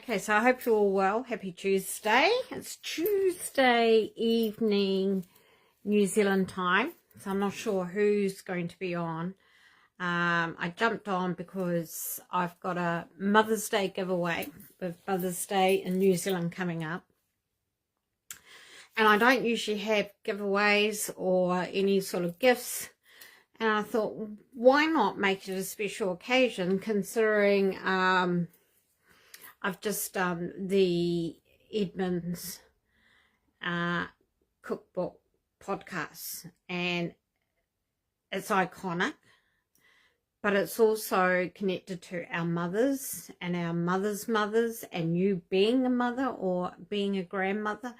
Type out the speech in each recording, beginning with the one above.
Okay, so I hope you're all well. Happy Tuesday. It's Tuesday evening New Zealand time, so I'm not sure who's going to be on. I jumped on because I've got a Mother's Day giveaway with Mother's Day in New Zealand coming up. And I don't usually have giveaways or any sort of gifts. And I thought, why not make it a special occasion, considering I've just done the Edmonds cookbook podcast, and it's iconic, but it's also connected to our mothers and our mothers' mothers, and you being a mother or being a grandmother.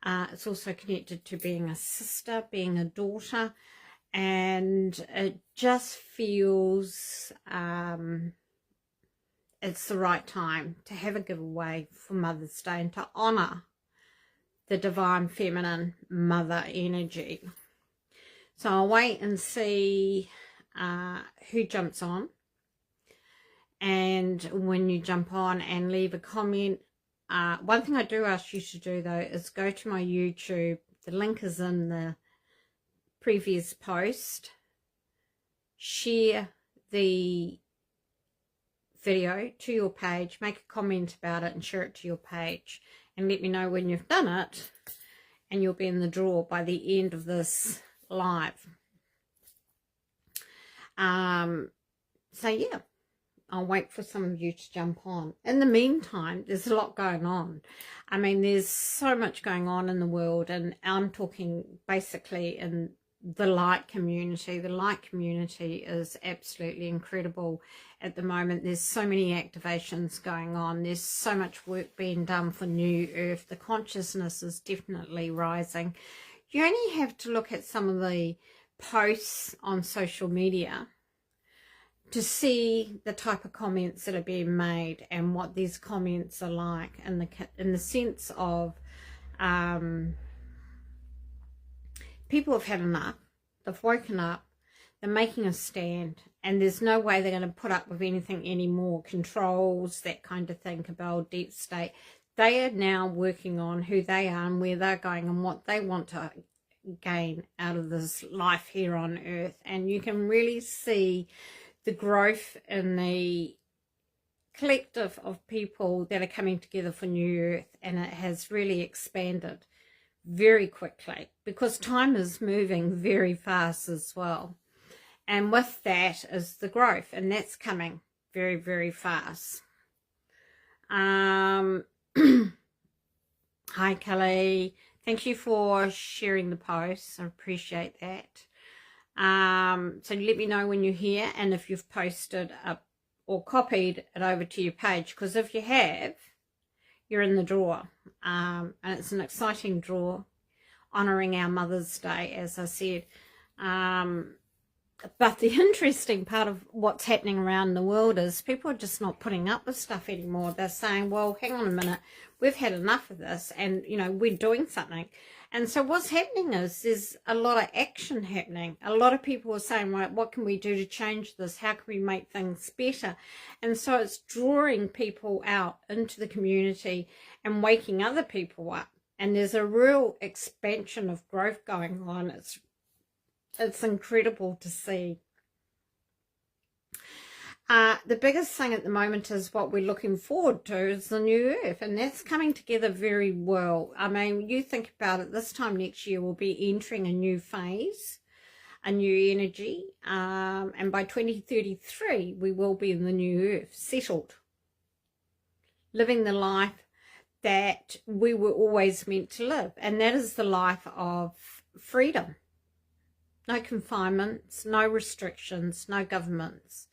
It's also connected to being a sister, being a daughter, and it just feels it's the right time to have a giveaway for Mother's Day and to honour the divine feminine mother energy. So I'll wait and see who jumps on, and when you jump on and leave a comment, one thing I do ask you to do though is go to my YouTube. The link is in the previous post. Share the video to your page, make a comment about it and share it to your page, and let me know when you've done it, and you'll be in the draw by the end of this live. So yeah, I'll wait for some of you to jump on. In the meantime, there's a lot going on. I mean, there's so much going on in the world, and I'm talking basically in the light community. The light community is absolutely incredible at the moment. There's so many activations going on. There's so much work being done for New Earth. The consciousness is definitely rising. You only have to look at some of the posts on social media to see the type of comments that are being made and what these comments are like, in the sense of people have had enough. They've woken up. They're making a stand, and there's no way they're going to put up with anything anymore. Controls, that kind of thing, cabal, deep state. They are now working on who they are and where they're going and what they want to gain out of this life here on Earth. And you can really see the growth in the collective of people that are coming together for New Earth, and it has really expanded very quickly because time is moving very fast as well, and with that is the growth, and that's coming very, very fast. Hi Kelly, thank you for sharing the post. I appreciate that. So let me know when you're here and if you've posted up or copied it over to your page, because if you have, you're in the draw. And it's an exciting draw, honouring our Mother's Day, as I said. But the interesting part of what's happening around the world is people are just not putting up with stuff anymore. They're saying, well, hang on a minute, we've had enough of this, and, you know, we're doing something. And so what's happening is there's a lot of action happening. A lot of people are saying, right, what can we do to change this? How can we make things better? And so it's drawing people out into the community and waking other people up. And there's a real expansion of growth going on. It's incredible to see. The biggest thing at the moment is what we're looking forward to is the New Earth, and that's coming together very well. I mean, you think about it, this time next year we'll be entering a new phase, a new energy, and by 2033 we will be in the New Earth, settled, living the life that we were always meant to live, and that is the life of freedom. No confinements, no restrictions, no governments.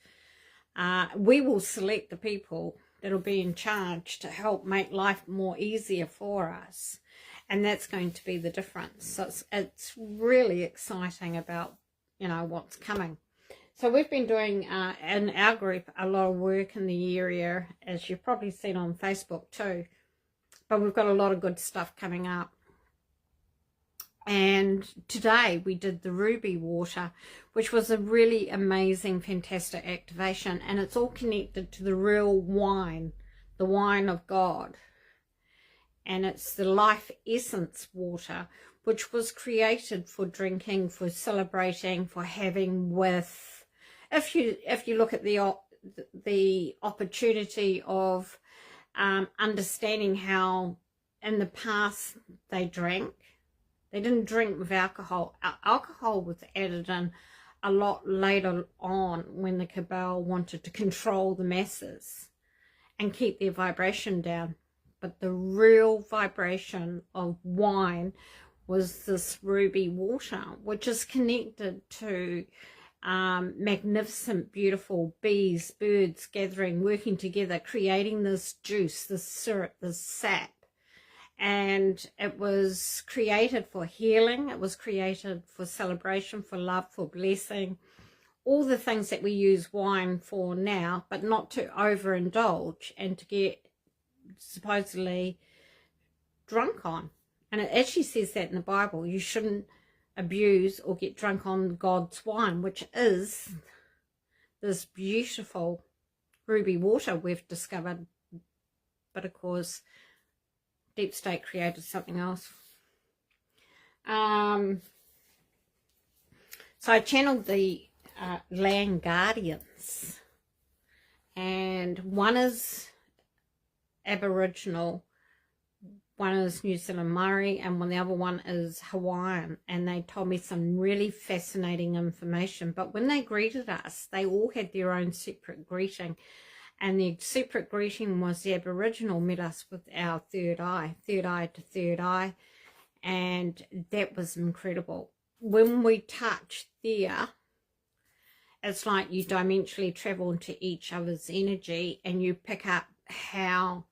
We will select the people that will be in charge to help make life more easier for us, and that's going to be the difference. So it's really exciting about, you know, what's coming. So we've been doing in our group a lot of work in the area, as you've probably seen on Facebook too, but we've got a lot of good stuff coming up. And today we did the ruby water, which was a really amazing, fantastic activation, and it's all connected to the real wine the wine of God. And it's the life essence water, which was created for drinking, for celebrating, for having with. If you look at the opportunity of understanding how in the past they drank, they didn't drink with alcohol. Alcohol was added in a lot later on when the cabal wanted to control the masses and keep their vibration down. But the real vibration of wine was this ruby water, which is connected to magnificent, beautiful bees, birds gathering, working together, creating this juice, this syrup, this sap. And it was created for healing. It was created for celebration, for love, for blessing. All the things that we use wine for now, but not to overindulge and to get supposedly drunk on. And it actually says that in the Bible. You shouldn't abuse or get drunk on God's wine, which is this beautiful ruby water we've discovered. But of course, Deep State created something else. So I channeled the land guardians, and one is Aboriginal, one is New Zealand Maori, and the other one is Hawaiian. And they told me some really fascinating information. But when they greeted us, they all had their own separate greeting. And the separate greeting was the Aboriginal met us with our third eye to third eye. And that was incredible. When we touch there, it's like you dimensionally travel into each other's energy, and you pick up how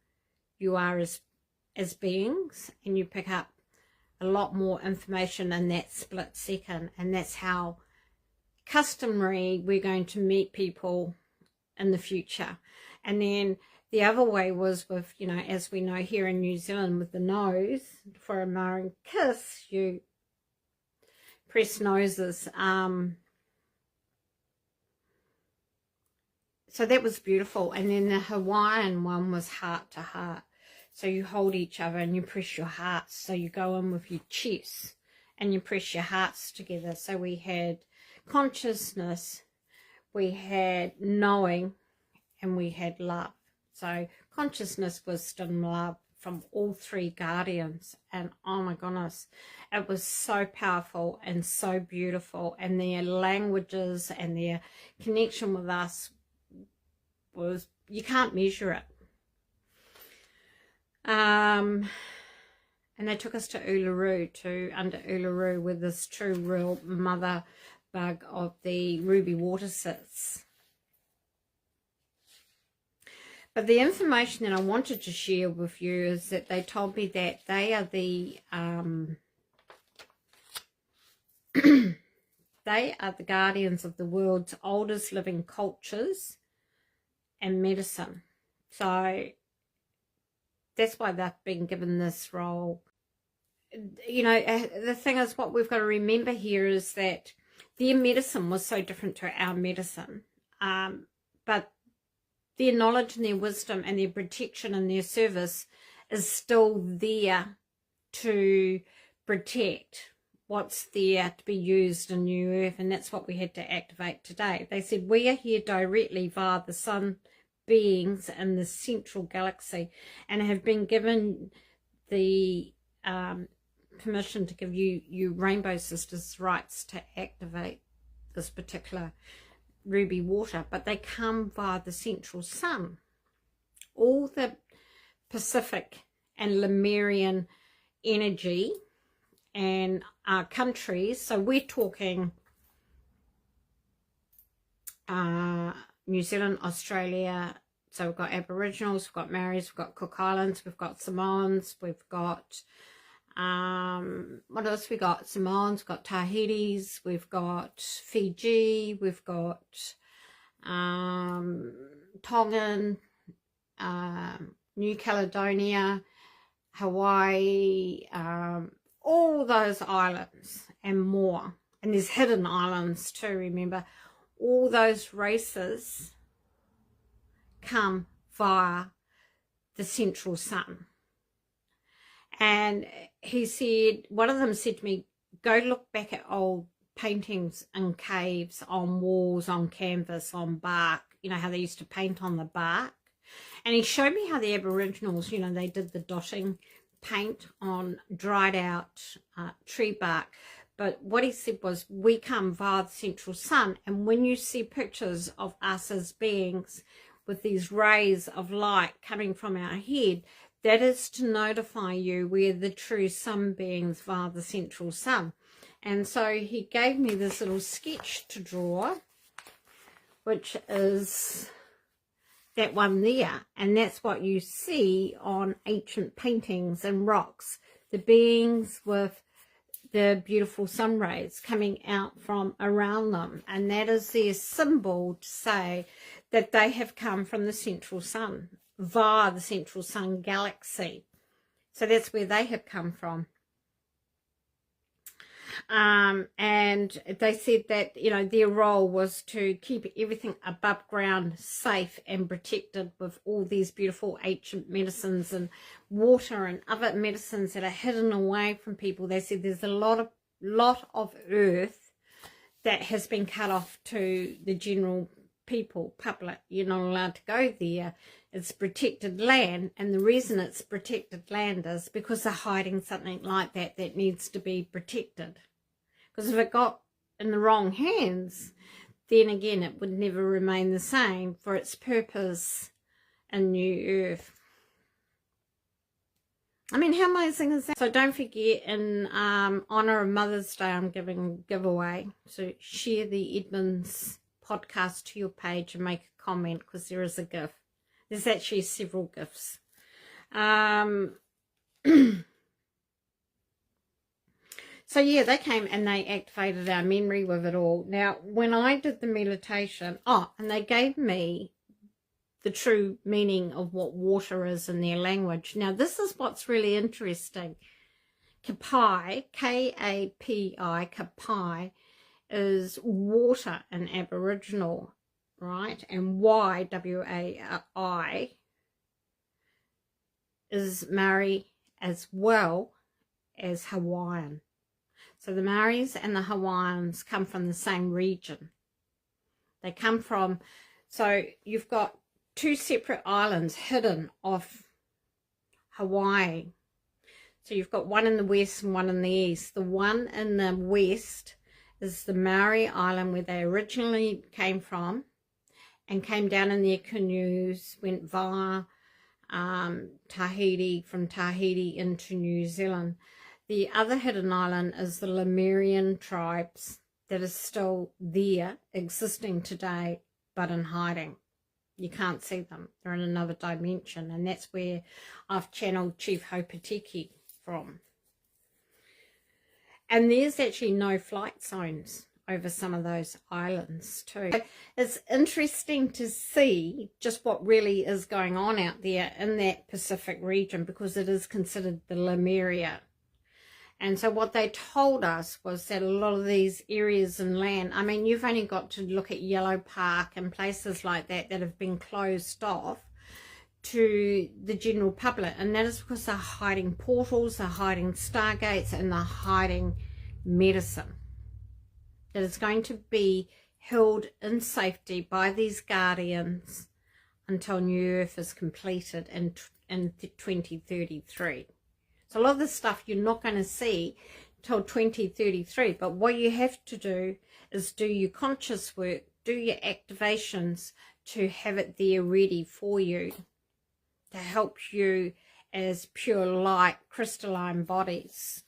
you are as beings, and you pick up a lot more information in that split second. And that's how customary we're going to meet people in the future. And then the other way was with, you know, as we know here in New Zealand, with the nose, for a Maori kiss, you press noses. So that was beautiful. And then the Hawaiian one was heart to heart. So you hold each other and you press your hearts. So you go in with your chest and you press your hearts together. So we had consciousness, we had knowing, and we had love. So consciousness, wisdom, love from all three guardians. And oh my goodness, it was so powerful and so beautiful. And their languages and their connection with us was, you can't measure it. And they took us to Uluru, under Uluru, where this true real mother bug of the ruby water sits. But the information that I wanted to share with you is that they told me that they are the they are the guardians of the world's oldest living cultures and medicine. So that's why they've been given this role. You know, the thing is, what we've got to remember here is that their medicine was so different to our medicine. But their knowledge and their wisdom and their protection and their service is still there to protect what's there to be used in New Earth. And that's what we had to activate today. They said, we are here directly via the sun beings in the central galaxy, and have been given the permission to give you Rainbow Sisters rights to activate this particular ruby water. But they come via the central sun. All the Pacific and Lemurian energy and our countries, so we're talking New Zealand, Australia, so we've got Aboriginals, we've got Maoris, we've got Cook Islands, we've got Samoans, we've got what else we got? Samoans, we've got Tahitis, we've got Fiji, we've got Tongan, New Caledonia, Hawaii, all those islands and more. And there's hidden islands too, remember. All those races come via the central sun. And he said, one of them said to me, go look back at old paintings in caves, on walls, on canvas, on bark, you know, how they used to paint on the bark. And he showed me how the Aboriginals, you know, they did the dotting paint on dried out tree bark. But what he said was, we come via the central sun. And when you see pictures of us as beings with these rays of light coming from our head, that is to notify you we're the true sun beings via the central sun. And so he gave me this little sketch to draw, which is that one there. And that's what you see on ancient paintings and rocks. The beings with the beautiful sun rays coming out from around them. And that is their symbol to say that they have come from the central sun, via the central sun galaxy. So that's where they have come from. And they said that, you know, their role was to keep everything above ground safe and protected with all these beautiful ancient medicines and water and other medicines that are hidden away from people. They said there's a lot of earth that has been cut off to the general people, public. You're not allowed to go there. It's protected land, and the reason it's protected land is because they're hiding something like that that needs to be protected. Because if it got in the wrong hands, then again it would never remain the same for its purpose in New Earth. I mean, how amazing is that? So don't forget, in honour of Mother's Day, I'm giving a giveaway. So share the Edmonds podcast to your page and make a comment, because there is a gift. There's actually several gifts. So yeah, they came and they activated our memory with it all. Now, when I did the meditation, and they gave me the true meaning of what water is in their language. Now, this is what's really interesting. Kapai, K-A-P-I, Kapai, is water in Aboriginal, right? And Y, W-A-I, is Maori as well as Hawaiian. So the Maoris and the Hawaiians come from the same region. They come from, so you've got two separate islands hidden off Hawaii. So you've got one in the west and one in the east. The one in the west is the Maori island where they originally came from, and came down in their canoes, went via Tahiti, from Tahiti into New Zealand. The other hidden island is the Lemurian tribes that is still there, existing today, but in hiding. You can't see them. They're in another dimension, and that's where I've channeled Chief Hopetiki from. And there's actually no flight zones over some of those islands too. It's interesting to see just what really is going on out there in that Pacific region, because it is considered the Lemuria. And so what they told us was that a lot of these areas in land, I mean, you've only got to look at Yellow Park and places like that that have been closed off to the general public. And that is because they're hiding portals, they're hiding stargates, and they're hiding medicine that is going to be held in safety by these guardians until New Earth is completed in 2033. So a lot of this stuff you're not going to see till 2033, but what you have to do is do your conscious work, do your activations to have it there ready for you, to help you as pure light crystalline bodies.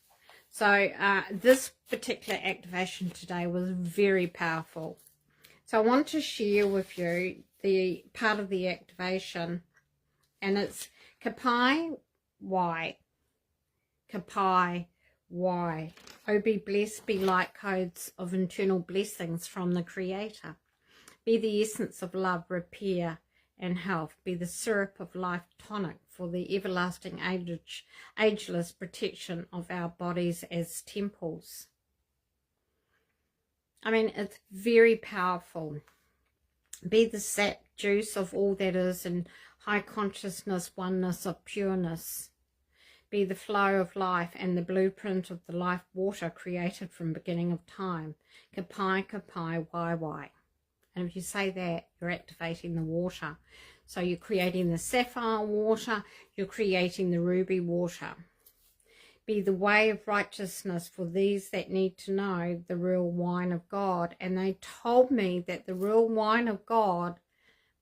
So this particular activation today was very powerful. So I want to share with you the part of the activation, and it's Kapai Y. Kapai Y. Oh, be blessed, be light codes of internal blessings from the Creator. Be the essence of love, repair, and health. Be the syrup of life tonic for the everlasting ageless protection of our bodies as temples. I mean, it's very powerful. Be the sap juice of all that is, and high consciousness, oneness of pureness. Be the flow of life and the blueprint of the life water created from beginning of time. Kapai, kapai, wai. And if you say that, you're activating the water. So you're creating the sapphire water, you're creating the ruby water. Be the way of righteousness for these that need to know the real wine of God. And they told me that the real wine of God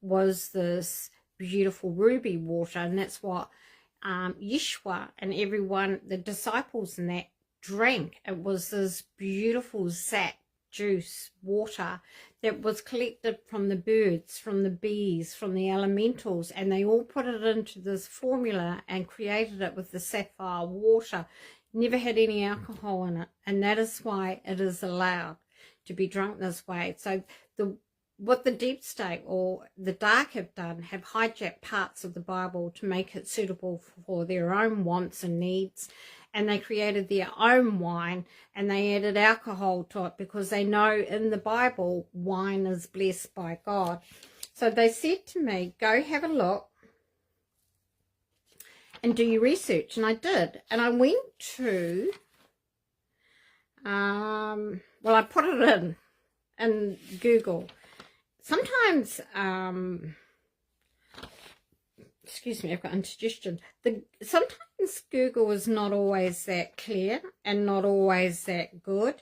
was this beautiful ruby water, and that's what Yeshua and everyone, the disciples and that, drank. It was this beautiful sap juice water that was collected from the birds, from the bees, from the elementals, and they all put it into this formula and created it with the sapphire water. Never had any alcohol in it, and that is why it is allowed to be drunk this way. So what the deep state or the dark have done, have hijacked parts of the Bible to make it suitable for their own wants and needs, and they created their own wine, and they added alcohol to it because they know in the Bible wine is blessed by God. So they said to me, go have a look and do your research. And I did, and I went to well, I put it in Google. Sometimes excuse me, I've got indigestion. Sometimes Google is not always that clear and not always that good.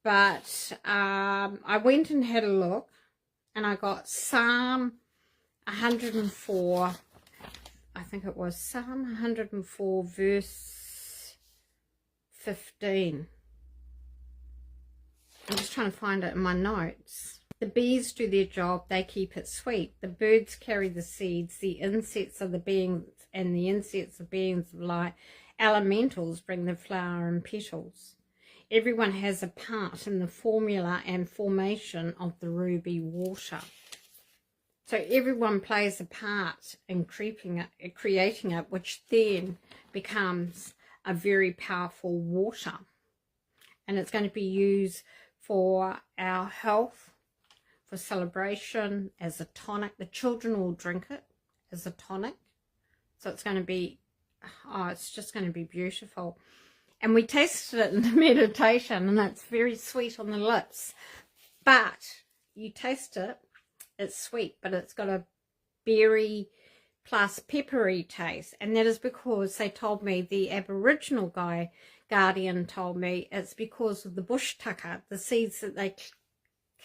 But I went and had a look, and I got Psalm 104. I think it was Psalm 104 verse 15. I'm just trying to find it in my notes. The bees do their job, they keep it sweet. The birds carry the seeds, the insects are the beings, and the insects are beings of light. Elementals bring the flower and petals. Everyone has a part in the formula and formation of the ruby water. So everyone plays a part in creating it, which then becomes a very powerful water. And it's going to be used for our health, for celebration, as a tonic. The children will drink it as a tonic. So it's going to be, oh, it's just going to be beautiful. And we tasted it in the meditation, and it's very sweet on the lips. But you taste it, it's sweet, but it's got a berry plus peppery taste. And that is because they told me, the Aboriginal guardian told me, it's because of the bush tucker, the seeds that they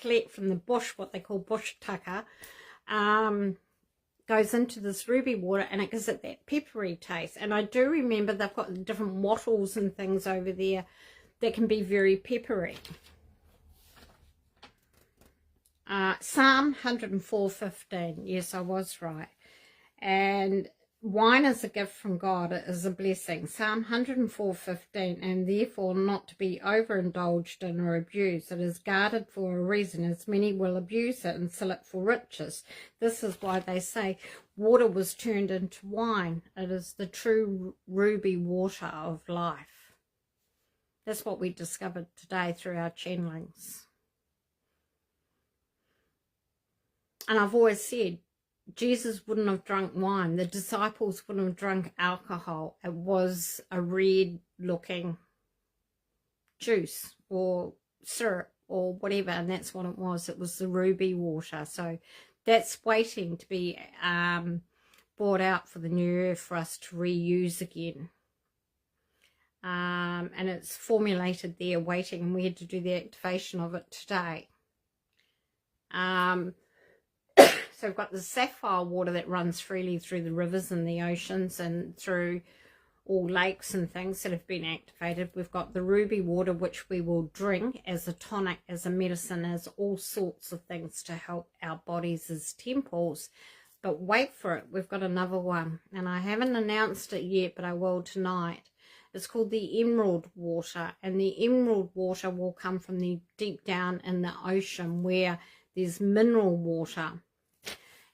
collect from the bush, what they call bush tucker, goes into this ruby water, and it gives it that peppery taste. And I do remember they've got different wattles and things over there that can be very peppery. Psalm 104:15. Yes, I was right. And wine is a gift from God. It is a blessing. Psalm 104:15. And therefore not to be overindulged in or abused. It is guarded for a reason, as many will abuse it and sell it for riches. This is why they say water was turned into wine. It is the true ruby water of life. That's what we discovered today through our channelings. And I've always said, Jesus wouldn't have drunk wine. The disciples wouldn't have drunk alcohol. It was a red looking juice or syrup or whatever, and that's what it was. It was the ruby water. So that's waiting to be brought out for the new earth for us to reuse again. And it's formulated there waiting, and we had to do the activation of it today. So we've got the sapphire water that runs freely through the rivers and the oceans and through all lakes and things that have been activated. We've got the ruby water, which we will drink as a tonic, as a medicine, as all sorts of things to help our bodies as temples. But wait for it, we've got another one. And I haven't announced it yet, but I will tonight. It's called the emerald water. And the emerald water will come from the deep down in the ocean where there's mineral water.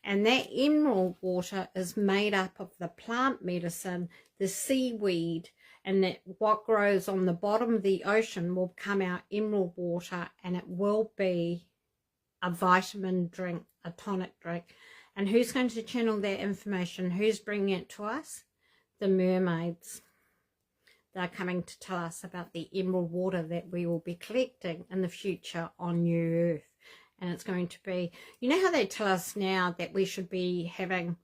And that emerald water is made up of the plant medicine, the seaweed, and that what grows on the bottom of the ocean will come out emerald water, and it will be a vitamin drink, a tonic drink. And who's going to channel that information? Who's bringing it to us? The mermaids. They're coming to tell us about the emerald water that we will be collecting in the future on New Earth. And it's going to be, you know how they tell us now that we should be having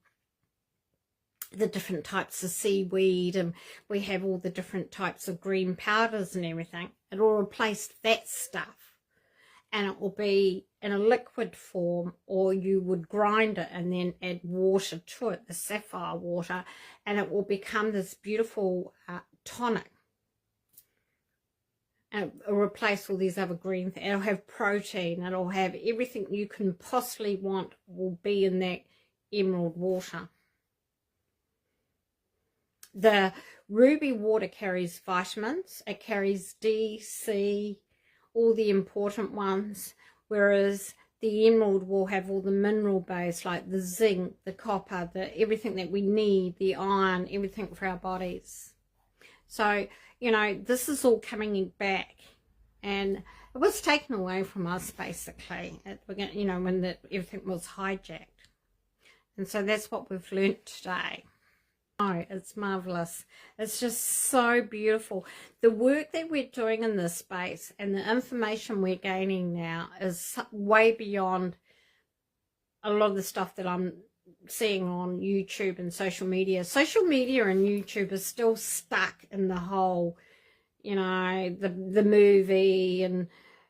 the different types of seaweed, and we have all the different types of green powders and everything. It will replace that stuff. And it will be in a liquid form, or you would grind it and then add water to it, the sapphire water, and it will become this beautiful tonic. And it'll replace all these other green things. It'll have protein, it'll have everything you can possibly want will be in that emerald water. The ruby water carries vitamins, it carries D, C, all the important ones, whereas the emerald will have all the mineral base like the zinc, the copper, everything that we need, the iron, everything for our bodies. So, you know, this is all coming back, and it was taken away from us basically, you know, when everything was hijacked. And so that's what we've learnt today. Oh, it's marvelous. It's just so beautiful. The work that we're doing in this space and the information we're gaining now is way beyond a lot of the stuff that I'm seeing on YouTube and social media. Social media and YouTube is still stuck in the whole, you know, the movie and,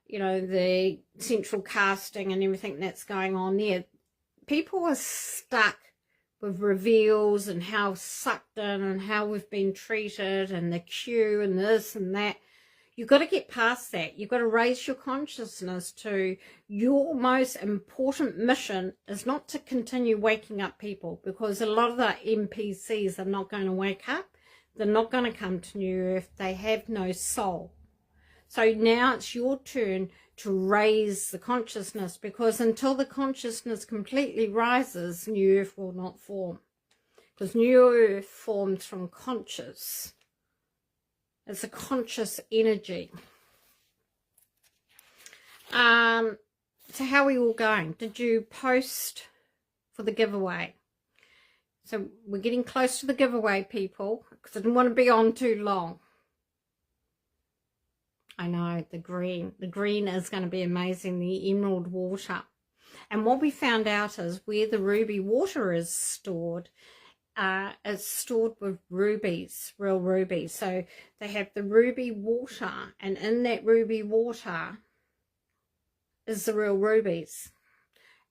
you know, the central casting and everything that's going on there. People are stuck with reveals and how sucked in and how we've been treated and the queue and this and that. You've got to get past that. You've got to raise your consciousness to your most important mission is not to continue waking up people, because a lot of the NPCs are not going to wake up. They're not going to come to New Earth. They have no soul. So now it's your turn to raise the consciousness, because until the consciousness completely rises, New Earth will not form. Because New Earth forms from conscious. It's a conscious energy. So how are we all going? Did you post for the giveaway? So we're getting close to the giveaway, people, because I didn't want to be on too long. I know, the green. The green is going to be amazing, the emerald water. And what we found out is where the ruby water is stored, it's stored with rubies, real rubies. So they have the ruby water, and in that ruby water is the real rubies.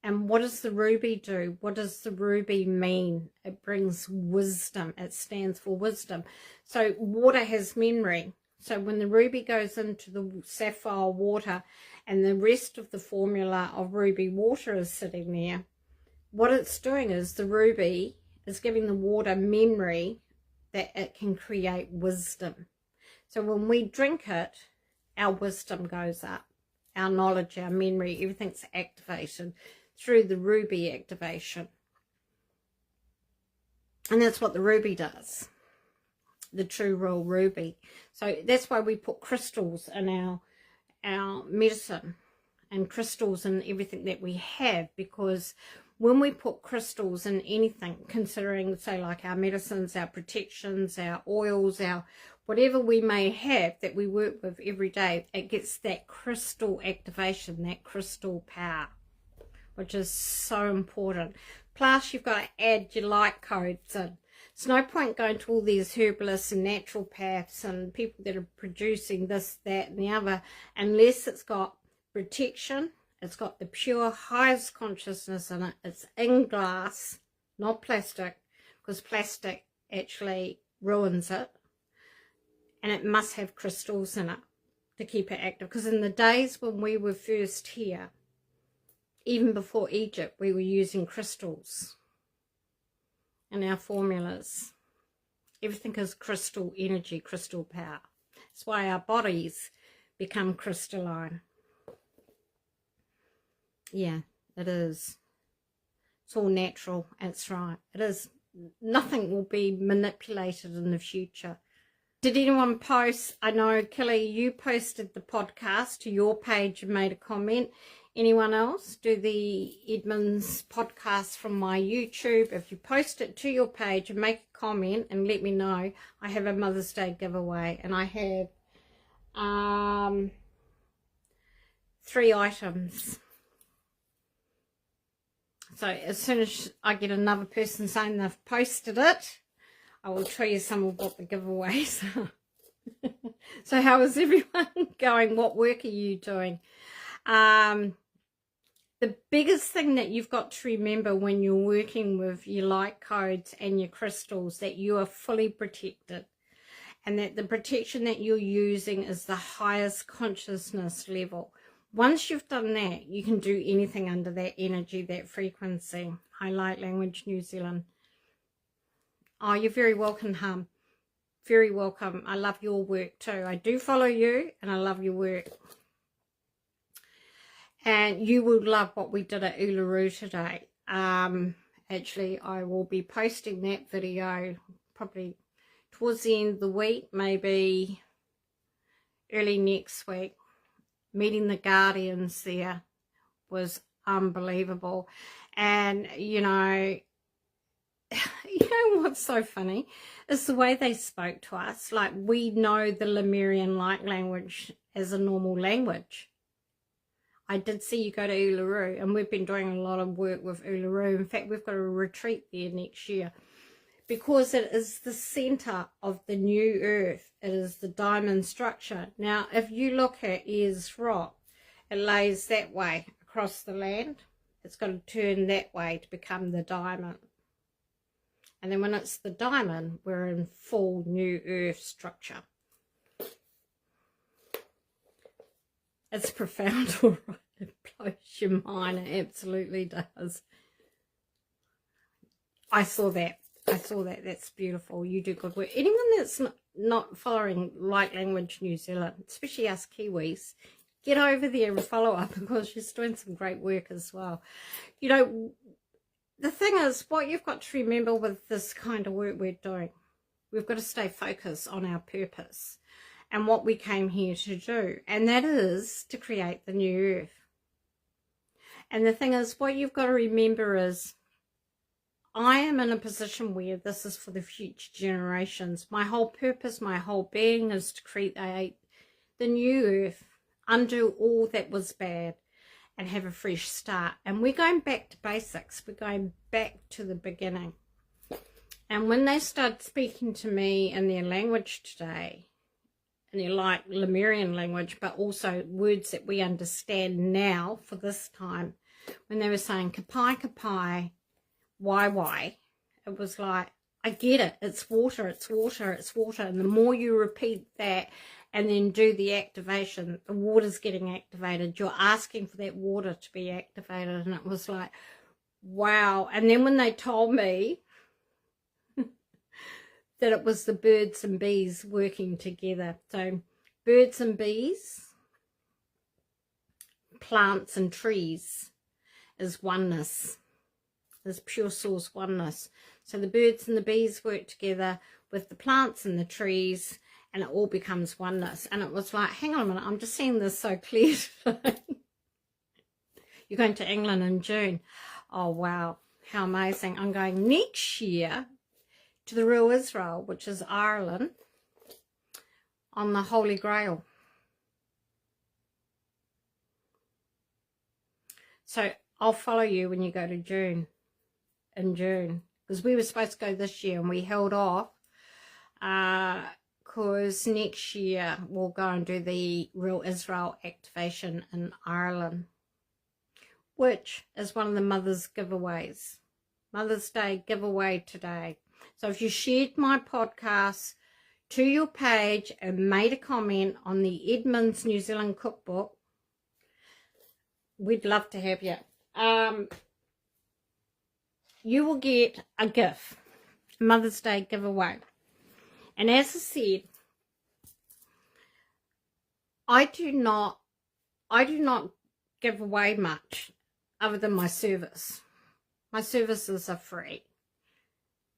And what does the ruby do? What does the ruby mean? It brings wisdom. It stands for wisdom. So water has memory. So when the ruby goes into the sapphire water and the rest of the formula of ruby water is sitting there, what it's doing is the ruby is giving the water memory that it can create wisdom. So when we drink it, our wisdom goes up, our knowledge, our memory, everything's activated through the ruby activation. And that's what the ruby does. The true real ruby. So that's why we put crystals in our medicine and crystals in everything that we have, because when we put crystals in anything, considering, say, like our medicines, our protections, our oils, our whatever we may have that we work with every day, it gets that crystal activation, that crystal power, which is so important. Plus you've got to add your light codes in. It's no point going to all these herbalists and naturopaths and people that are producing this, that and the other, unless it's got protection, it's got the pure highest consciousness in it, it's in glass, not plastic, because plastic actually ruins it, and it must have crystals in it to keep it active. Because in the days when we were first here, even before Egypt, we were using crystals in our formulas. Everything is crystal energy, crystal power. That's why our bodies become crystalline. Yeah, it is. It's all natural. That's right. It is. Nothing will be manipulated in the future. Did anyone post? I know, Kelly, you posted the podcast to your page and made a comment. Anyone else? Do the Edmonds podcast from my YouTube. If you post it to your page and make a comment and let me know, I have a Mother's Day giveaway, and I have 3 items. So as soon as I get another person saying they've posted it, I will tell you some of what the giveaways are. So how is everyone going? What work are you doing? The biggest thing that you've got to remember when you're working with your light codes and your crystals, that you are fully protected, and that the protection that you're using is the highest consciousness level. Once you've done that, you can do anything under that energy, that frequency. Hi, Light Language New Zealand. Oh, you're very welcome, hum. Very welcome. I love your work too. I do follow you and I love your work. And you will love what we did at Uluru today. Actually, I will be posting that video probably towards the end of the week, maybe early next week. Meeting the Guardians there was unbelievable. And, you know what's so funny is the way they spoke to us. Like, we know the Lemurian light language as a normal language. I did see you go to Uluru, and we've been doing a lot of work with Uluru. In fact, we've got a retreat there next year, because it is the center of the new earth. It is the diamond structure. Now, if you look at Ayers Rock, it lays that way across the land. It's got to turn that way to become the diamond. And then when it's the diamond, we're in full new earth structure. It's profound, all right. It blows your mind. It absolutely does. I saw that. That's beautiful. You do good work. Anyone that's not following Light Language New Zealand, especially us Kiwis, get over there and follow up, because she's doing some great work as well. You know, the thing is, what you've got to remember with this kind of work we're doing, we've got to stay focused on our purpose and what we came here to do, and that is to create the new earth. And the thing is, what you've got to remember is, I am in a position where this is for the future generations. My whole purpose, my whole being is to create the new earth, undo all that was bad, and have a fresh start. And we're going back to basics. We're going back to the beginning. And when they started speaking to me in their language today, and they're like Lemurian language, but also words that we understand now for this time, when they were saying kapai kapai, why, it was like, I get it. It's water, it's water, it's water. And the more you repeat that and then do the activation, the water's getting activated. You're asking for that water to be activated. And it was like, wow. And then when they told me that it was the birds and bees working together. So birds and bees, plants and trees is oneness. Is pure source oneness. So the birds and the bees work together with the plants and the trees, and it all becomes oneness. And it was like, hang on a minute, I'm just seeing this so clear today. You're going to England in June. Oh, wow. How amazing. I'm going next year to the real Israel, which is Ireland, on the Holy Grail. So I'll follow you when you go to June. In June, because we were supposed to go this year and we held off, because next year we'll go and do the Real Israel activation in Ireland, which is one of the Mother's giveaways. Mother's Day giveaway today. So if you shared my podcast to your page and made a comment on the Edmonds New Zealand cookbook, we'd love to have you. You will get a gift, Mother's Day giveaway. And as I said, I do not give away much other than my service. My services are free.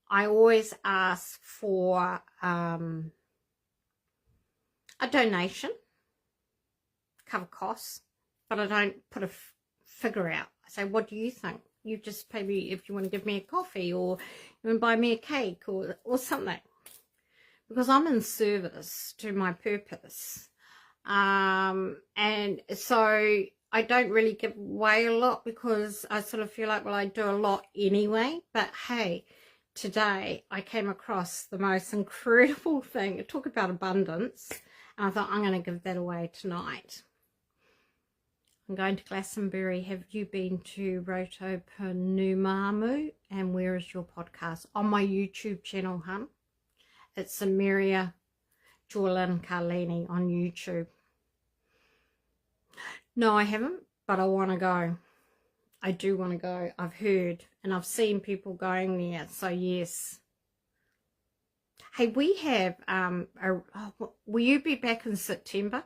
I always ask for a donation, cover costs, but I don't put figure out. I say, what do you think? You just pay me if you want to give me a coffee, or you want to buy me a cake, or something. Because I'm in service to my purpose. And so I don't really give away a lot, because I sort of feel like, well, I do a lot anyway. But hey, today I came across the most incredible thing. Talk about abundance. And I thought, I'm going to give that away tonight. I'm going to Glastonbury. Have you been to Roto Panumamu? And where is your podcast? On my YouTube channel, hun. It's Samaria Jorlin Carlini on YouTube. No, I haven't, but I want to go. I do want to go. I've heard and I've seen people going there. So yes. Hey, we have, will you be back in September?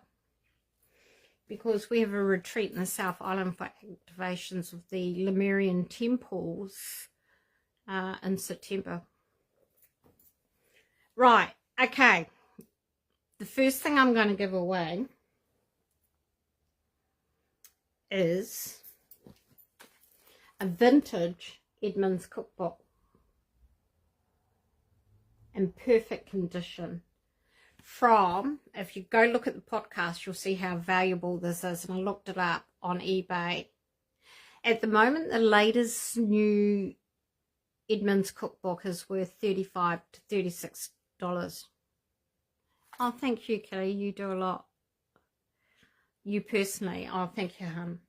Because we have a retreat in the South Island for activations of the Lemurian temples in September. Right, okay. The first thing I'm going to give away is a vintage Edmonds cookbook in perfect condition. From, if you go look at the podcast, you'll see how valuable this is, and I looked it up on eBay. At the moment, the latest new Edmonds cookbook is worth $35 to $36. Oh, thank you, Kelly. You do a lot. You personally. Oh, thank you, hun.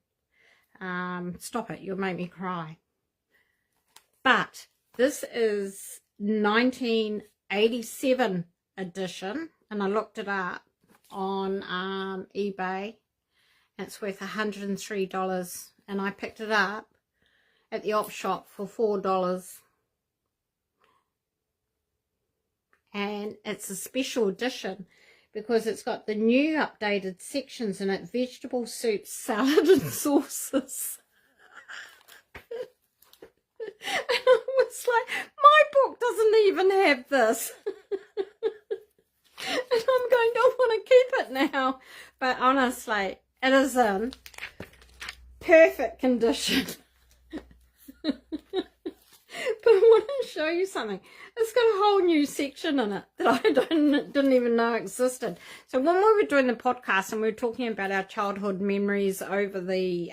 Stop it. You'll make me cry. But this is 1987 edition. And I looked it up on eBay, and it's worth $103, and I picked it up at the op shop for $4, and it's a special edition because it's got the new updated sections in it: vegetable soups, salad and sauces. And I was like, my book doesn't even have this. And I'm going, I want to keep it now. But honestly, it is in perfect condition. But I want to show you something. It's got a whole new section in it that I didn't even know existed. So when we were doing the podcast and we were talking about our childhood memories over the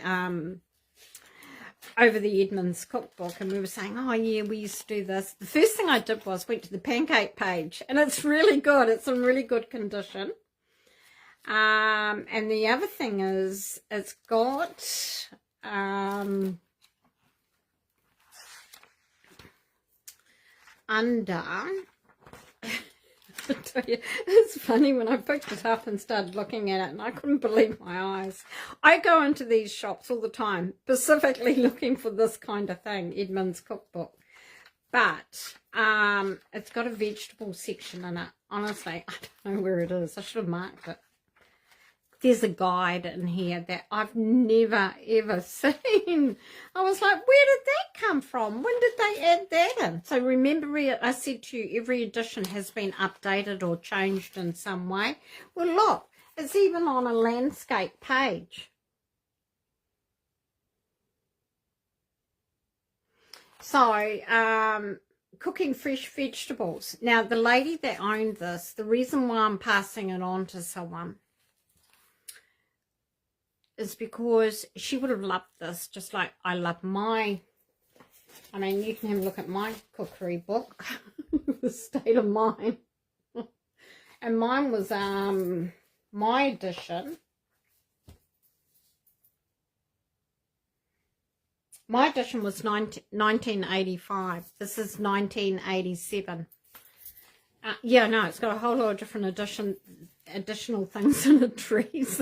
Edmonds cookbook, and we were saying, oh yeah, we used to do this. The first thing I did was went to the pancake page, and it's really good. It's in really good condition. And the other thing is, it's got under I tell you, it's funny, when I picked it up and started looking at it, and I couldn't believe my eyes. I go into these shops all the time, specifically looking for this kind of thing, Edmonds cookbook. But it's got a vegetable section in it. Honestly, I don't know where it is. I should have marked it. There's a guide in here that I've never ever seen. I was like, where did that come from? When did they add that in? So remember, I said to you, every edition has been updated or changed in some way. Well, look, it's even on a landscape page. So, cooking fresh vegetables. Now, the lady that owned this, the reason why I'm passing it on to someone is because she would have loved this, just like I love my, I mean, you can have a look at my cookery book, The State of Mine. And mine was my edition. My edition was 1985. This is 1987. Yeah, no, it's got a whole lot of different additional things in the trees.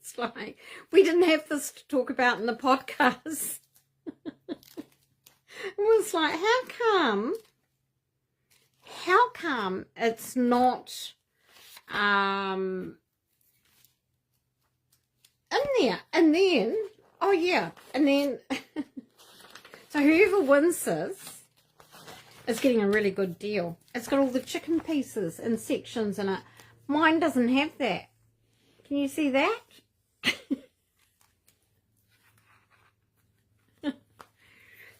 It's like, we didn't have this to talk about in the podcast. It was like, how come it's not in there? And then, oh yeah, and then, so whoever wins this is getting a really good deal. It's got all the chicken pieces and sections in it. Mine doesn't have that. Can you see that?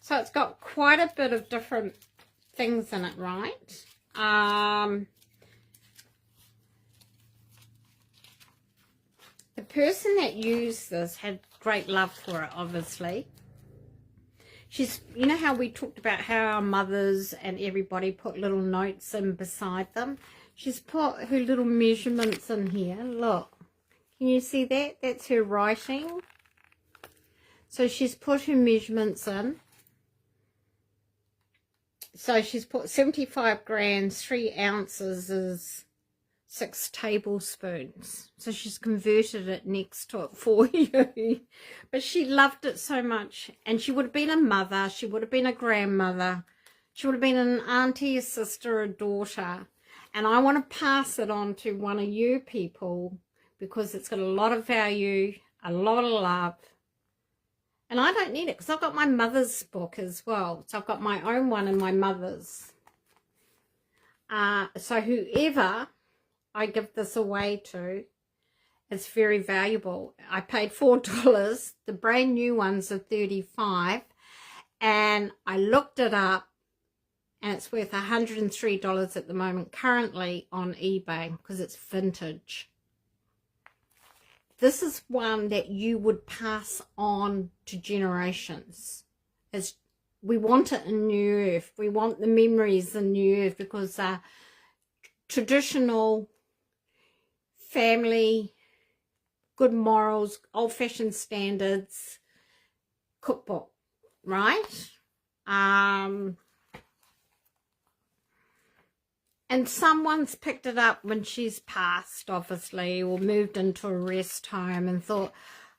So it's got quite a bit of different things in it, right? The person that used this had great love for it, obviously. She's, you know how we talked about how our mothers and everybody put little notes in beside them? She's put her little measurements in here. Look, can you see that? That's her writing. So she's put her measurements in. So she's put 75 grams, 3 ounces is 6 tablespoons. So she's converted it next to it for you. But she loved it so much. And she would have been a mother. She would have been a grandmother. She would have been an auntie, a sister, a daughter. And I want to pass it on to one of you people because it's got a lot of value, a lot of love. And I don't need it because I've got my mother's book as well. So I've got my own one and my mother's. So whoever I give this away to, it's very valuable. I paid $4. The brand new ones are $35. And I looked it up. And it's worth $103 at the moment currently on eBay because it's vintage. This is one that you would pass on to generations. As we want it in New Earth. We want the memories in New Earth because traditional family, good morals, old-fashioned standards cookbook, right? And someone's picked it up when she's passed, obviously, or moved into a rest home and thought,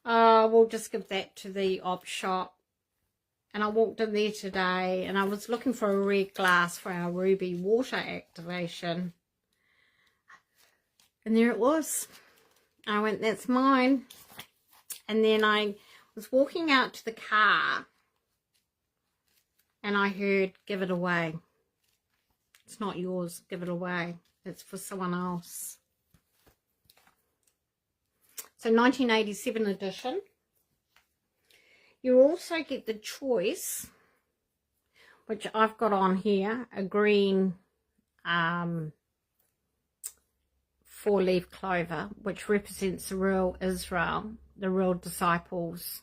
oh, we'll just give that to the op shop. And I walked in there today and I was looking for a red glass for our ruby water activation. And there it was. I went, that's mine. And then I was walking out to the car and I heard, give it away. It's not yours, give it away. It's for someone else. So 1987 edition. You also get the choice, which I've got on here, a green 4-leaf clover, which represents the real Israel, the real disciples,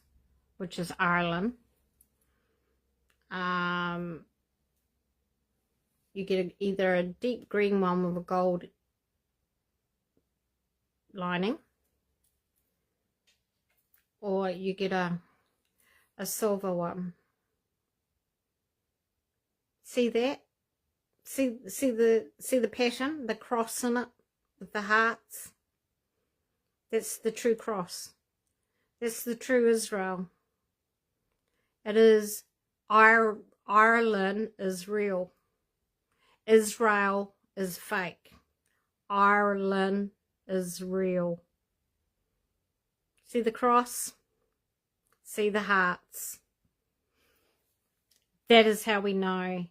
which is Ireland. You get either a deep green one with a gold lining, or you get a silver one. See that? See the pattern, the cross in it with the hearts. That's the true cross. That's the true Israel. It is Ireland is real. Israel is fake. Ireland is real. See the cross? See the hearts? That is how we know.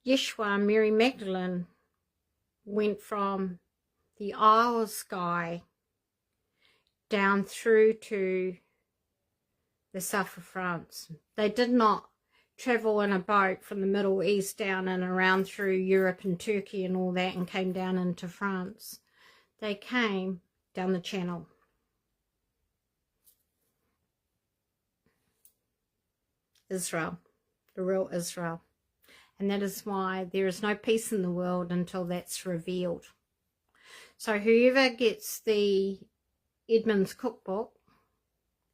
Yeshua, Mary Magdalene, went from the Isle of Skye down through to the south of France. They did not travel in a boat from the Middle East down and around through Europe and Turkey and all that and came down into France. They came down the Channel. Israel, the real Israel. And that is why there is no peace in the world until that's revealed. So whoever gets the Edmonds cookbook,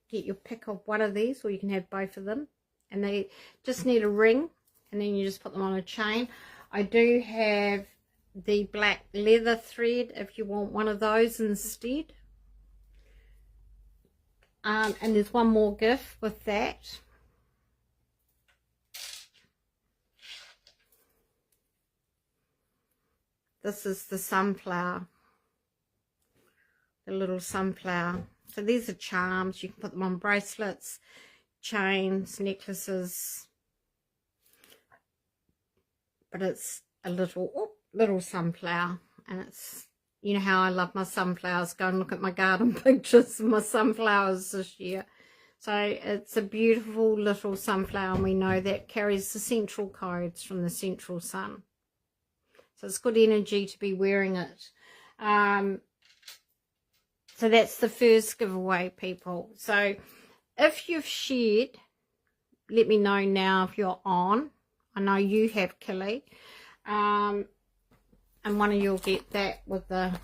get your pick of one of these, or you can have both of them. And they just need a ring, and then you just put them on a chain. I do have the black leather thread if you want one of those instead. And there's one more gift with that. This is the sunflower, the little sunflower. So these are charms. You can put them on bracelets, chains, necklaces. But it's a little sunflower. And it's, you know how I love my sunflowers. Go and look at my garden pictures of my sunflowers this year. So it's a beautiful little sunflower, and we know that carries the central codes from the central sun. So it's good energy to be wearing it. So that's the first giveaway, people. So if you've shared, let me know now if you're on. I know you have, Kelly. And one of you'll get that with the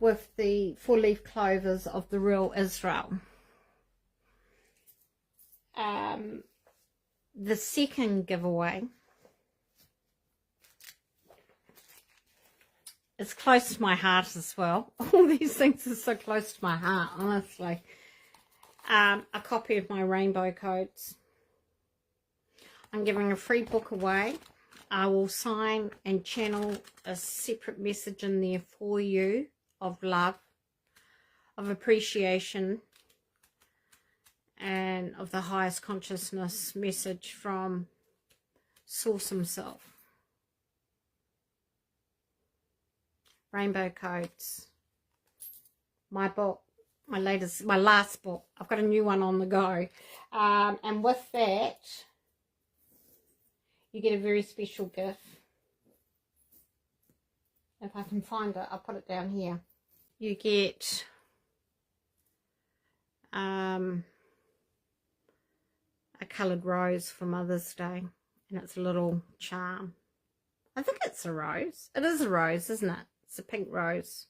4-leaf clovers of the real Israel. The second giveaway is close to my heart as well. All these things are so close to my heart, honestly. A copy of my rainbow codes. I'm giving a free book away. I will sign and channel a separate message in there for you of love, of appreciation, and of the highest consciousness message from Source himself. Rainbow Codes. My book, my last book. I've got a new one on the go. And with that, you get a very special gift. If I can find it, I'll put it down here. You get a coloured rose for Mother's Day, and it's a little charm. I think it's a rose. It is a rose, isn't it? It's a pink rose.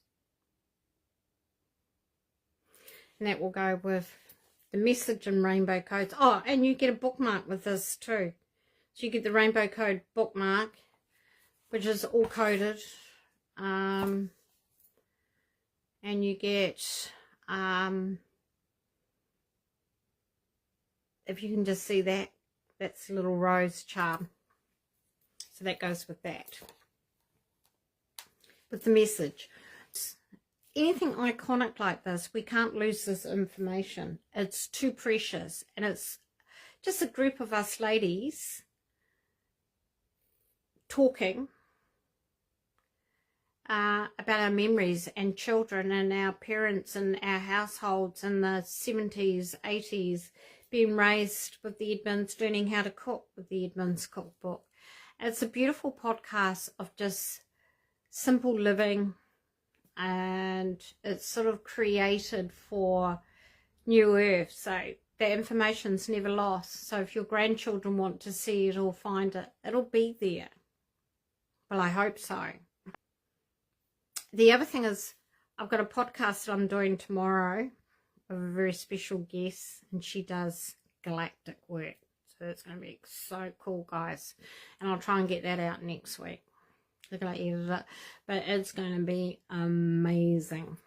And that will go with the message and rainbow codes. Oh, and you get a bookmark with this too. So you get the rainbow code bookmark, which is all coded. And you get, if you can just see that, that's a little rose charm. So that goes with that. With the message. Anything iconic like this, we can't lose this information. It's too precious. And it's just a group of us ladies talking about our memories and children and our parents and our households in the 70s, 80s, being raised with the Edmonds, learning how to cook with the Edmonds cookbook. And it's a beautiful podcast of just simple living, and it's sort of created for New Earth, so the information's never lost. So if your grandchildren want to see it or find it, it'll be there. Well, I hope so. The other thing is, I've got a podcast that I'm doing tomorrow with a very special guest, and she does galactic work. So it's going to be so cool, guys. And I'll try and get that out next week. They're going to edit it, but it's going to be amazing.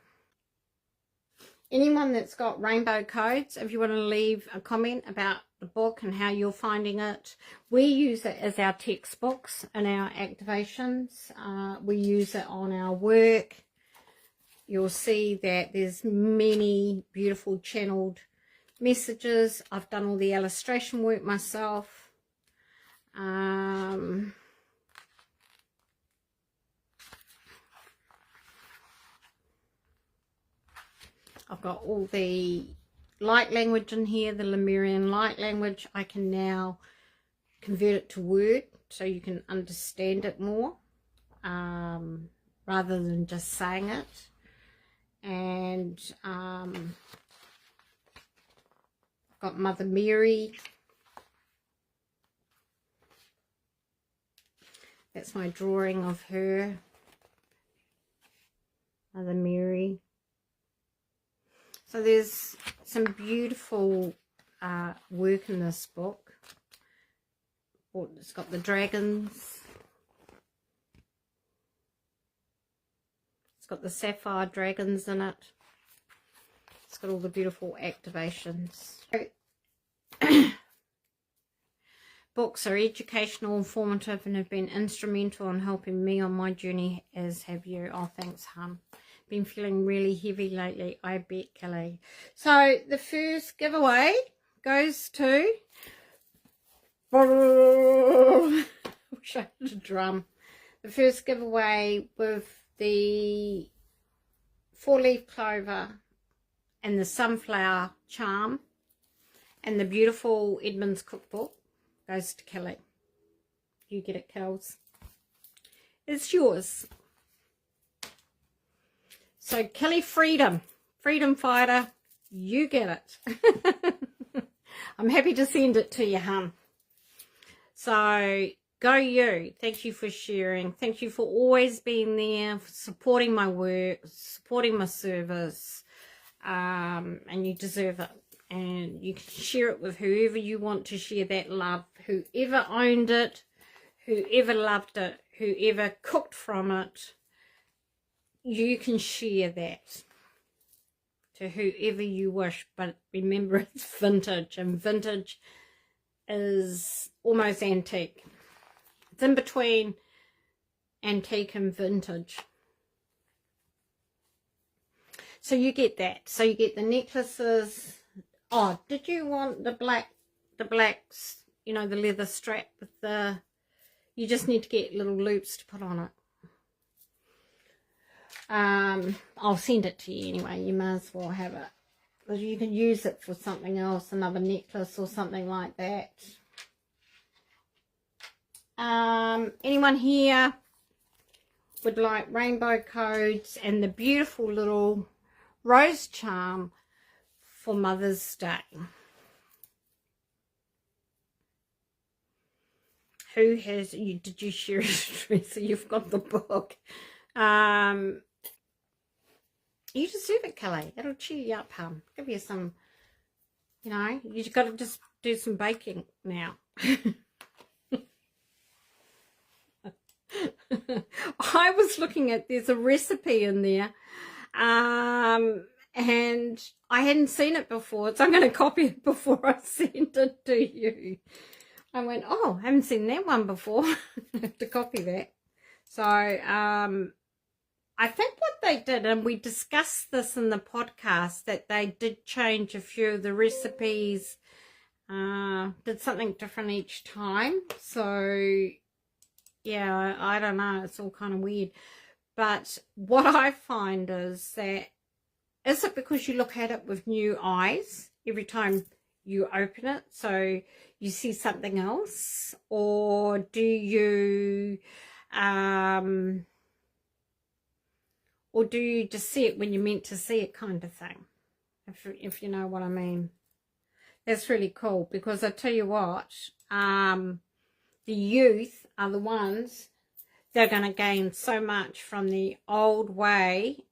Anyone that's got rainbow codes, if you want to leave a comment about the book and how you're finding it, we use it as our textbooks and our activations. We use it on our work. You'll see that there's many beautiful channeled messages. I've done all the illustration work myself. I've got all the light language in here, the Lemurian light language. I can now convert it to word so you can understand it more rather than just saying it. And I've got Mother Mary. That's my drawing of her, Mother Mary. So there's some beautiful work in this book. It's got the dragons. It's got the sapphire dragons in it. It's got all the beautiful activations. Books are educational, informative, and have been instrumental in helping me on my journey, as have you. Oh, thanks, hon. Been feeling really heavy lately, I bet, Kelly. So the first giveaway goes to I wish I had a drum. The first giveaway with the 4-leaf clover and the sunflower charm and the beautiful Edmonds cookbook goes to Kelly. You get it, Kels. It's yours. So Kelly Freedom Fighter, you get it. I'm happy to send it to you, hon. So go you. Thank you for sharing. Thank you for always being there, for supporting my work, supporting my service. And you deserve it. And you can share it with whoever you want to share that love. Whoever owned it, whoever loved it, whoever cooked from it, you can share that to whoever you wish. But remember, it's vintage, and vintage is almost antique. It's in between antique and vintage. So you get that. So you get the necklaces. Oh, did you want the blacks, you know, the leather strap with the, you just need to get little loops to put on it. I'll send it to you anyway. You may as well have it, because you can use it for something else, another necklace or something like that. Anyone here would like rainbow codes and the beautiful little rose charm for Mother's Day? Who has you? Did you share it, Teresa? You've got the book. You deserve it, Kelly. It'll cheer you up, hon. Give you some, you know, you've got to just do some baking now. I was looking at, there's a recipe in there, and I hadn't seen it before, so I'm going to copy it before I send it to you. I went, oh, I haven't seen that one before. I have to copy that. So I think what they did, and we discussed this in the podcast, that they did change a few of the recipes, did something different each time. So yeah, I don't know, it's all kind of weird. But what I find is that, is it because you look at it with new eyes every time you open it, so you see something else? Or do you just see it when you're meant to see it, kind of thing, if you know what I mean? That's really cool, because I tell you what, the youth are the ones, they're going to gain so much from the old way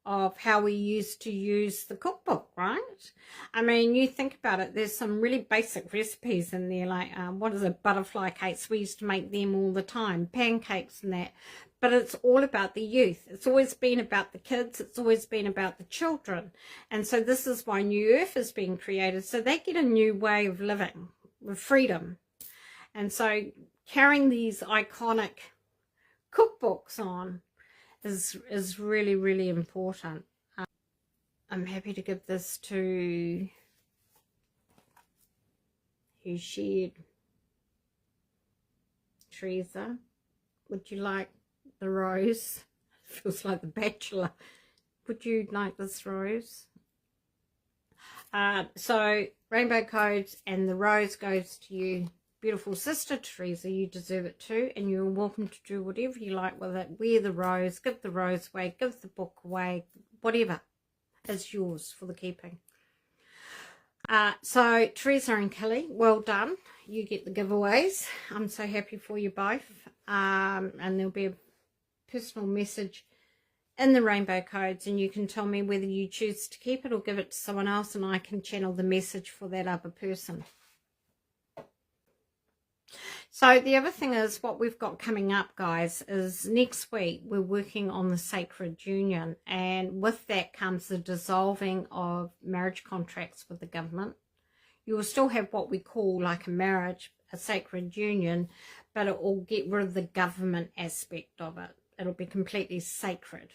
of how we used to use the cookbook, right? I mean, you think about it, there's some really basic recipes in there, like what is it, butterfly cakes. We used to make them all the time, pancakes and that. But it's all about the youth. It's always been about the kids. It's always been about the children. And so this is why New Earth is being created, so they get a new way of living with freedom. And so carrying these iconic cookbooks on is really, really important. I'm happy to give this to who shared. Teresa, would you like the rose? Feels like The Bachelor. Would you like this rose? So rainbow codes, and the rose goes to you, beautiful sister Teresa. You deserve it too, and you're welcome to do whatever you like with it. Wear the rose, give the rose away, give the book away, whatever is yours for the keeping. So Teresa and Kelly, well done. You get the giveaways. I'm so happy for you both. And there'll be a personal message in the rainbow codes, and you can tell me whether you choose to keep it or give it to someone else, and I can channel the message for that other person. So the other thing is, what we've got coming up, guys, is next week we're working on the sacred union, and with that comes the dissolving of marriage contracts with the government. You will still have what we call like a marriage, a sacred union, but it will get rid of the government aspect of it. It'll be completely sacred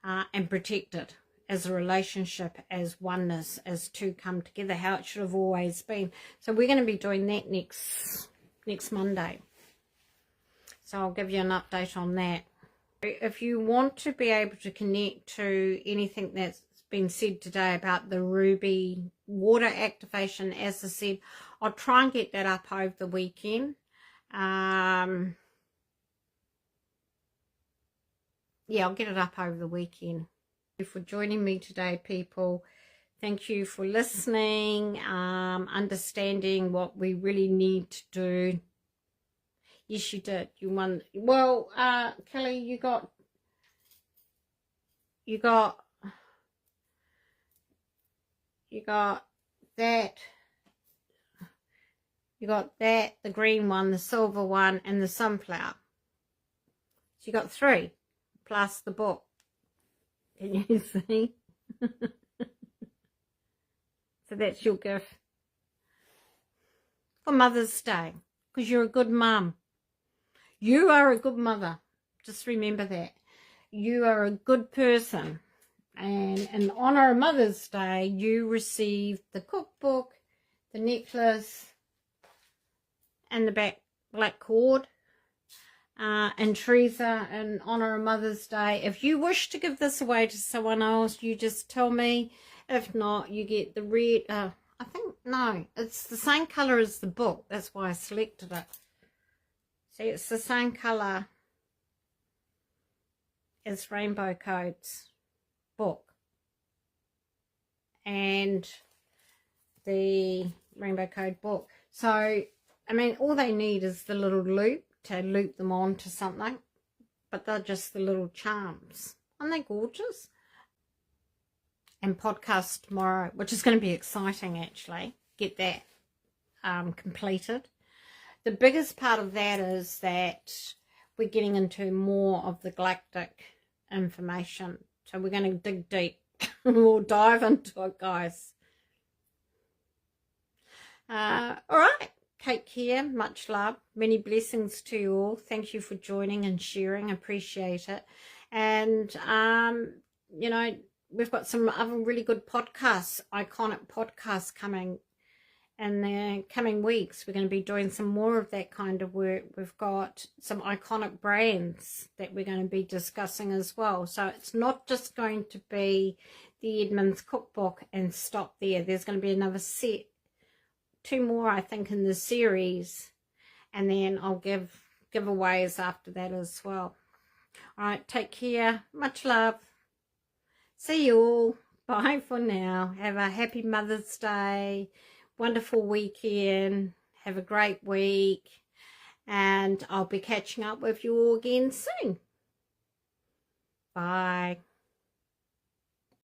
and protected as a relationship, as oneness, as two come together, how it should have always been. So we're going to be doing that next Monday. So I'll give you an update on that. If you want to be able to connect to anything that's been said today about the ruby water activation. As I said, I'll try and get that up over the weekend. Yeah, I'll get it up over the weekend. Thank you for joining me today, people. Thank you for listening, understanding what we really need to do. Yes, you did. You won. Well, Kelly, you got that. You got that, the green one, the silver one, and the sunflower. So you got 3, plus the book. Can you see? So that's your gift for Mother's Day, because you're a good mum. You are a good mother. Just remember that. You are a good person. And in honor of Mother's Day, you received the cookbook, the necklace, and the black cord. And Teresa, in honor of Mother's Day, if you wish to give this away to someone else, you just tell me. If not, you get the red. I think, no, it's the same color as the book. That's why I selected it. See, it's the same color as Rainbow Code's book. And the Rainbow Code book. So, I mean, all they need is the little loop to loop them on to something. But they're just the little charms. Aren't they gorgeous? And podcast tomorrow, which is going to be exciting, actually. Get that completed. The biggest part of that is that we're getting into more of the galactic information. So we're going to dig deep. We'll dive into it, guys. All right. Take care. Much love. Many blessings to you all. Thank you for joining and sharing. Appreciate it. And, you know, we've got some other really good podcasts, iconic podcasts coming in the coming weeks. We're going to be doing some more of that kind of work. We've got some iconic brands that we're going to be discussing as well. So it's not just going to be the Edmonds Cookbook and stop there. There's going to be another set, 2 more, I think, in the series. And then I'll give giveaways after that as well. All right, take care. Much love. See you all. Bye for now. Have a happy Mother's Day. Wonderful weekend. Have a great week. And I'll be catching up with you all again soon. Bye.